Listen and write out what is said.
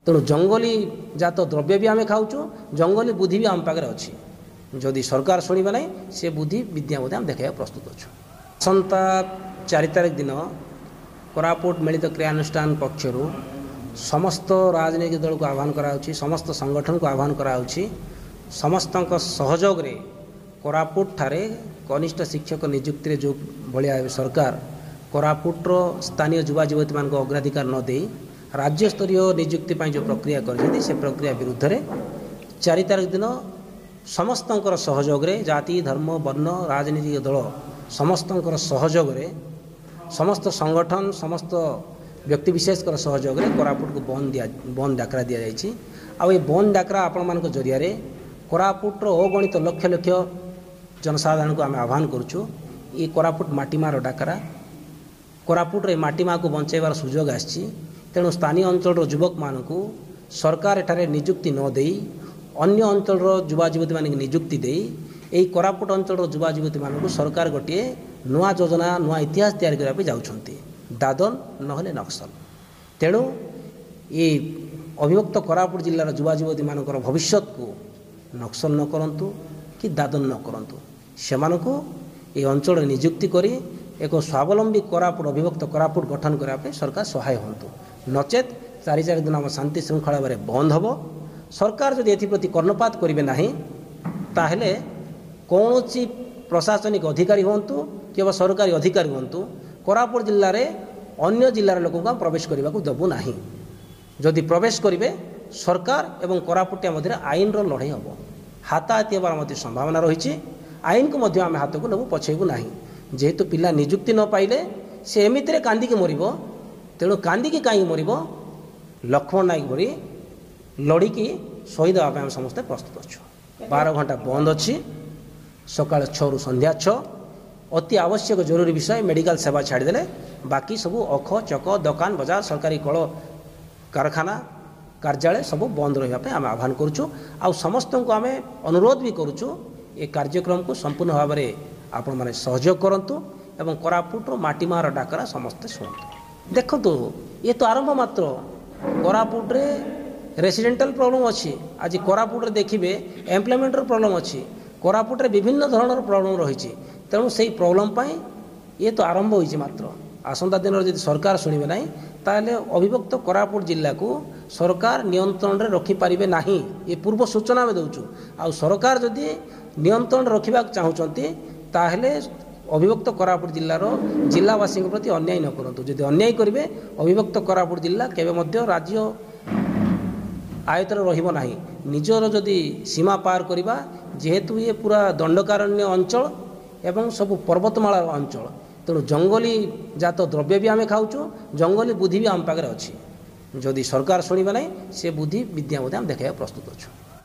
तेणु जंगली जात द्रव्य भी आम खाऊँ जंगली बुद्धि भी आम पाखे अच्छी जदि सरकार शुणवे ना से बुद्धि विद्या आम देखा प्रस्तुत अच्छु। आसंता 4 तारिख दिन कोरापुट मिलित क्रियानुष्ठान पक्षर समस्त राजनीतिक दल को आह्वान कराउछि, समस्त संगठन को आह्वान कराउछि, समस्त सहयोग रे कोरापुट ठारे कनिष्ठ शिक्षक नियुक्ति जो भाया सरकार कोरापुटर स्थानीय युवा युवती मान अग्राधिकार न दे राज्य स्तरीय नियुक्ति जो प्रक्रिया कर से प्रक्रिया विरुद्ध रे 4 तारिख दिन समस्त सहयोग रे जाति धर्म वर्ण राजनीतिक दल समस्त सहयोग रे समस्त संगठन समस्त व्यक्तिविशेष सहयोग रे कोरापुट को बंद डाकरा दि जाइए। आउ ये बंद डाकरा आपण मान जरिया कोरापुटर अगणित लक्ष लक्ष जनसाधारण को आम आह्वान करुचु। ये कोरापुट माटीमार डाकरा कोरापुट रे माटीमा को बंचाइबार सुजोग आछि। तेणु स्थानीय अंचल युवक मानक सरकार एठारे नियुक्ति न देई अन्य अंचल युवा युवती मान नियुक्ति देई यही कोरापुट अंचल युवा युवती मानक सरकार गोटे नुआ योजना नुआ इतिहास तैयारी करने जाउछंती दादन नहले नक्सल। तेणु ये अविभक्त कोरापुट जिलार युवा युवती मानकर भविष्य को नक्सल न करंतु कि दादन न करंतु सेमानकु ये अंचल नियुक्ति करी एक स्वावलंबी कोरापुट अविभक्त कोरापुट गठन करने सरकार सहाय होंतु। नचेत 4 दिन आम शांति श्रृंखला भाव बंद हम सरकार जदि एप्रति कर्णपात करेंगे ना ताहले कौन प्रशासनिक अधिकारी हूँ कि सरकारी अधिकारी हूँ कोरापुट जिले में अन्य जिलार लोक प्रवेश करने को देवु ना। जदि प्रवेश करेंगे सरकार एवं कोरापुटिया मध्य आईन लड़ाई हम हाथाहाती होवार संभावना रही। आईन को आम हाथ को नबू पछेबू ना जेहेतु पिला नियुक्ति न पाइले से एमितिरे कांदिकी मरिब। तेणु कांदिकी कहीं मरिब लक्ष्मण नायक भरी लड़िकी शहीद होगा आम समस्ते प्रस्तुत अच्छु। 12 घंटा बंद अच्छी सकाल 6 रु संध्या 6 अति आवश्यक जरूरी विषय मेडिकल सेवा छाड़देले बाकी सबू अख चक दुकान बजार सरकारी कल कारखाना कार्यालय सब बंद रही आम आह्वान करुचु। आ समस्त को आम अनुरोध भी करुचु ये कार्यक्रम को संपूर्ण भाव में आपण मैंने सहयोग करंतु एवं कोरापुटर माटीमार डाकरा समस्ते शुणु। देखो ये तो आरंभ मात्र कोरापुट रे रेसिडेंटल प्रॉब्लम अच्छी आज कोरापुट रे देखिए एम्प्लॉयमेंटर प्रॉब्लम अच्छी कोरापुट रे विभिन्न धৰণৰ प्रॉब्लम रही। तेणु से प्रॉब्लम ये तो आरंभ होइछि मात्र आसंता दिन यदि सरकार शुणवे ना ताहले अविभक्त कोरापुट जिला को सरकार नियंत्रण रे रखि पारिबे नाही। ये पूर्व सूचना में दउछु। आ सरकार जदि नियंत्रण रखिबा चाहउचंती ताहले अविभक्त कोरापुट जिलार जिलावासी प्रति अन्याय न करंतु। जदि अन्याय करेंगे अविभक्त कोरापुट जिला केबे मध्य राज्य आयतर रहिबो नाही। निजर जदि सीमा पार करिबा जेहेतु ये पूरा दंडकारण्य अंचल एवं सब पर्वतमाला अंचल तेणु जंगली जात द्रव्य भी आम खाऊँ जंगली बुद्धि भी आम पाखे अच्छी। जदि सरकार शुणवे ना से बुद्धि विद्या आम देखा प्रस्तुत अच्छु।